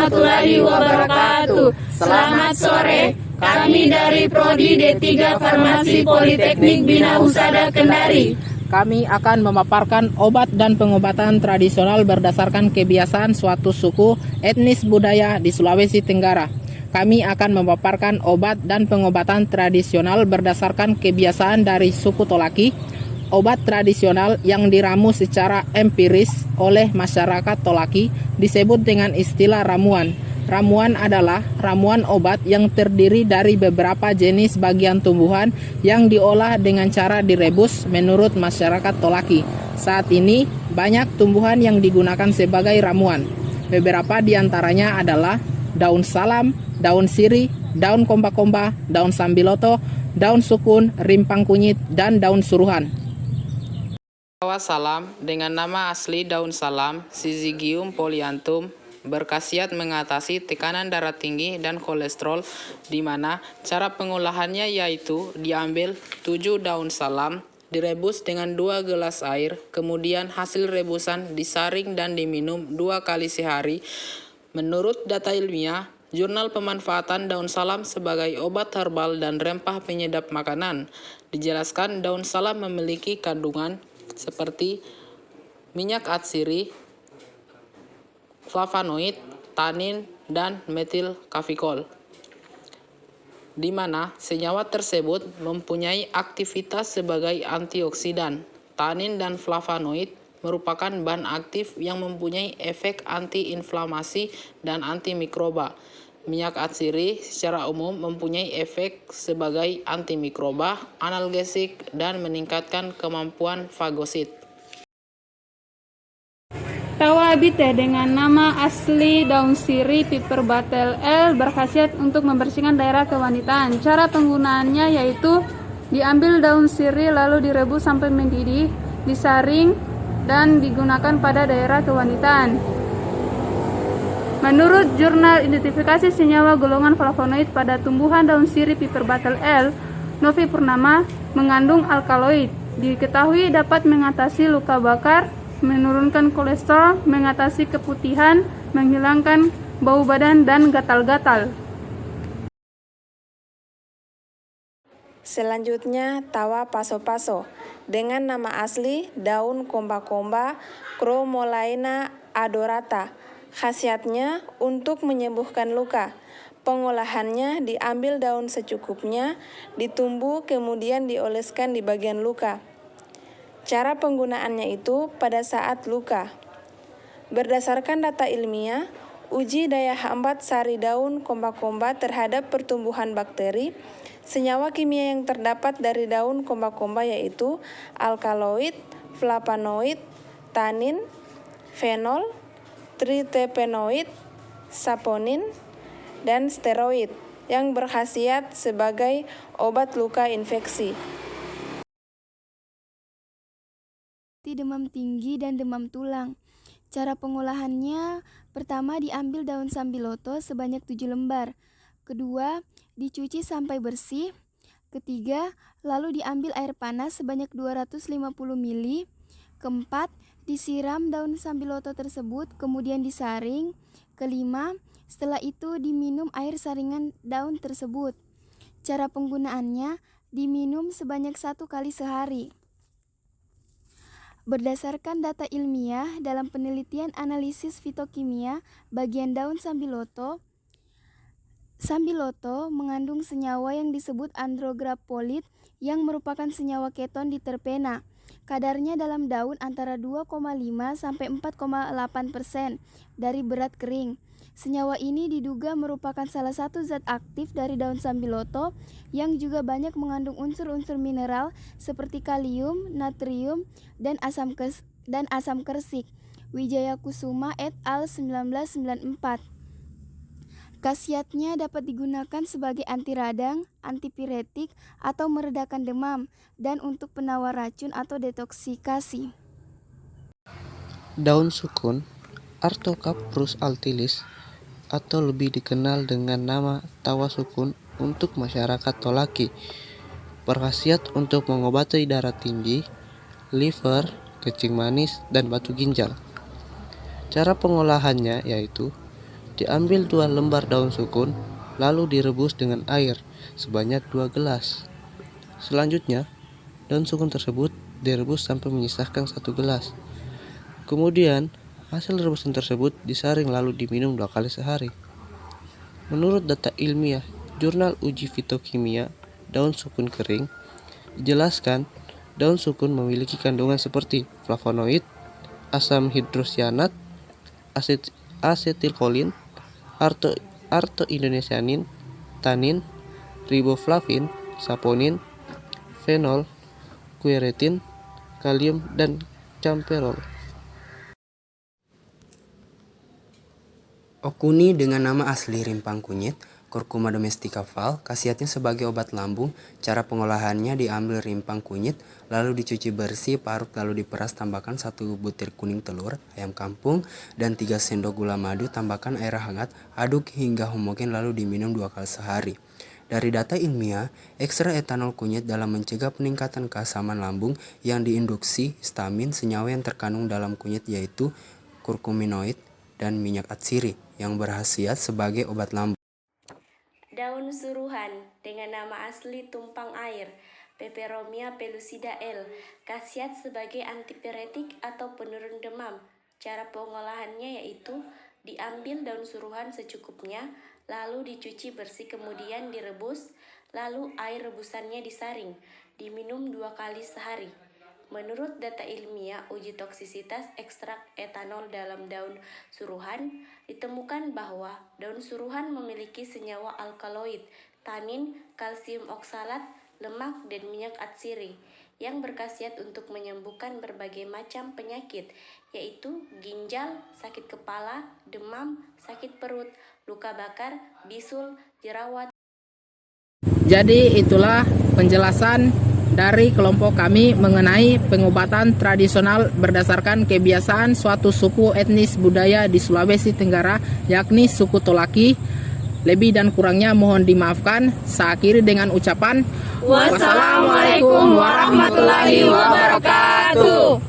warahmatullahi wabarakatuh. Selamat sore. Kami dari Prodi D3 Farmasi Politeknik Bina Husada Kendari. Kami akan memaparkan obat dan pengobatan tradisional berdasarkan kebiasaan suatu suku, etnis, budaya di Sulawesi Tenggara. Kami akan memaparkan obat dan pengobatan tradisional berdasarkan kebiasaan dari suku Tolaki. Obat tradisional yang diramu secara empiris oleh masyarakat Tolaki disebut dengan istilah ramuan. Ramuan adalah ramuan obat yang terdiri dari beberapa jenis bagian tumbuhan yang diolah dengan cara direbus menurut masyarakat Tolaki. Saat ini banyak tumbuhan yang digunakan sebagai ramuan. Beberapa di antaranya adalah daun salam, daun sirih, daun komba-komba, daun sambiloto, daun sukun, rimpang kunyit, dan daun suruhan. Tawa salam dengan nama asli daun salam, Syzygium polyanthum, berkhasiat mengatasi tekanan darah tinggi dan kolesterol, di mana cara pengolahannya yaitu diambil 7 daun salam, direbus dengan 2 gelas air, kemudian hasil rebusan disaring dan diminum 2 kali sehari. Menurut data ilmiah, Jurnal Pemanfaatan Daun Salam sebagai obat herbal dan rempah penyedap makanan, dijelaskan daun salam memiliki kandungan seperti minyak atsiri, flavonoid, tanin, dan metil kafikol, di mana senyawa tersebut mempunyai aktivitas sebagai antioksidan. Tanin dan flavonoid merupakan bahan aktif yang mempunyai efek antiinflamasi dan antimikroba. Minyak atsiri secara umum mempunyai efek sebagai antimikroba, analgesik, dan meningkatkan kemampuan fagosit. Tawa abite dengan nama asli daun sirih Piper Batel L berkhasiat untuk membersihkan daerah kewanitaan. Cara penggunaannya yaitu diambil daun sirih lalu direbus sampai mendidih, disaring, dan digunakan pada daerah kewanitaan. Menurut Jurnal Identifikasi Senyawa Golongan Flavonoid pada tumbuhan daun sirih Piper Batel L, Novi Purnama mengandung alkaloid. Diketahui dapat mengatasi luka bakar, menurunkan kolesterol, mengatasi keputihan, menghilangkan bau badan dan gatal-gatal. Selanjutnya, tawa paso-paso dengan nama asli daun komba-komba Chromolaena adorata. Khasiatnya untuk menyembuhkan luka. Pengolahannya diambil daun secukupnya, ditumbuk kemudian dioleskan di bagian luka. Cara penggunaannya itu pada saat luka. Berdasarkan data ilmiah, uji daya hambat sari daun komba-komba terhadap pertumbuhan bakteri, senyawa kimia yang terdapat dari daun komba-komba yaitu alkaloid, flavonoid, tanin, fenol, tritepenoid, saponin, dan steroid yang berkhasiat sebagai obat luka infeksi. Demam tinggi dan demam tulang. Cara pengolahannya, pertama diambil daun sambiloto sebanyak 7 lembar. Kedua, dicuci sampai bersih. Ketiga, lalu diambil air panas sebanyak 250 ml. Keempat, disiram daun sambiloto tersebut, kemudian disaring. Kelima, setelah itu diminum air saringan daun tersebut. Cara penggunaannya, diminum sebanyak 1 kali sehari. Berdasarkan data ilmiah dalam penelitian analisis fitokimia bagian daun sambiloto mengandung senyawa yang disebut andrograpolit yang merupakan senyawa keton di terpena. Kadarnya dalam daun antara 2,5 sampai 4,8% dari berat kering. Senyawa ini diduga merupakan salah satu zat aktif dari daun sambiloto yang juga banyak mengandung unsur-unsur mineral seperti kalium, natrium, dan asam kersik. Wijaya Kusuma et al. 1994. Khasiatnya dapat digunakan sebagai anti radang, antipiretik, atau meredakan demam, dan untuk penawar racun atau detoksikasi. Daun sukun, Artocaprus altilis, atau lebih dikenal dengan nama tawa sukun untuk masyarakat Tolaki, berkhasiat untuk mengobati darah tinggi, liver, kencing manis, dan batu ginjal. Cara pengolahannya yaitu Diambil 2 lembar daun sukun, lalu direbus dengan air sebanyak 2 gelas. Selanjutnya, daun sukun tersebut direbus sampai menyisakan 1 gelas. Kemudian, hasil rebusan tersebut disaring lalu diminum 2 kali sehari. Menurut data ilmiah Jurnal Uji Fitokimia Daun Sukun Kering, dijelaskan daun sukun memiliki kandungan seperti flavonoid, asam hidrosyanat, asetilkolin, artoindonesianin, tanin, riboflavin, saponin, fenol, quercetin, kalium, dan camperol. Okuni dengan nama asli rimpang kunyit, Curcuma domestica Val, khasiatnya sebagai obat lambung. Cara pengolahannya: diambil rimpang kunyit, lalu dicuci bersih, parut lalu diperas, tambahkan 1 butir kuning telur, ayam kampung, dan 3 sendok gula madu, tambahkan air hangat, aduk hingga homogen lalu diminum 2 kali sehari. Dari data ilmiah, ekstrak etanol kunyit dalam mencegah peningkatan keasaman lambung yang diinduksi histamin. Senyawa yang terkandung dalam kunyit yaitu kurkuminoid dan minyak atsiri yang berkhasiat sebagai obat lambung. Daun suruhan dengan nama asli tumpang air, Peperomia pellucida L, khasiat sebagai antipiretik atau penurun demam. Cara pengolahannya yaitu diambil daun suruhan secukupnya, lalu dicuci bersih, kemudian direbus, lalu air rebusannya disaring, diminum 2 kali sehari. Menurut data ilmiah uji toksisitas ekstrak etanol dalam daun suruhan, ditemukan bahwa daun suruhan memiliki senyawa alkaloid, tanin, kalsium oksalat, lemak, dan minyak atsiri yang berkhasiat untuk menyembuhkan berbagai macam penyakit, yaitu ginjal, sakit kepala, demam, sakit perut, luka bakar, bisul, jerawat. Jadi itulah penjelasan dari kelompok kami mengenai pengobatan tradisional berdasarkan kebiasaan suatu suku etnis budaya di Sulawesi Tenggara, yakni suku Tolaki. Lebih dan kurangnya mohon dimaafkan. Saya akhiri dengan ucapan Wassalamualaikum warahmatullahi wabarakatuh.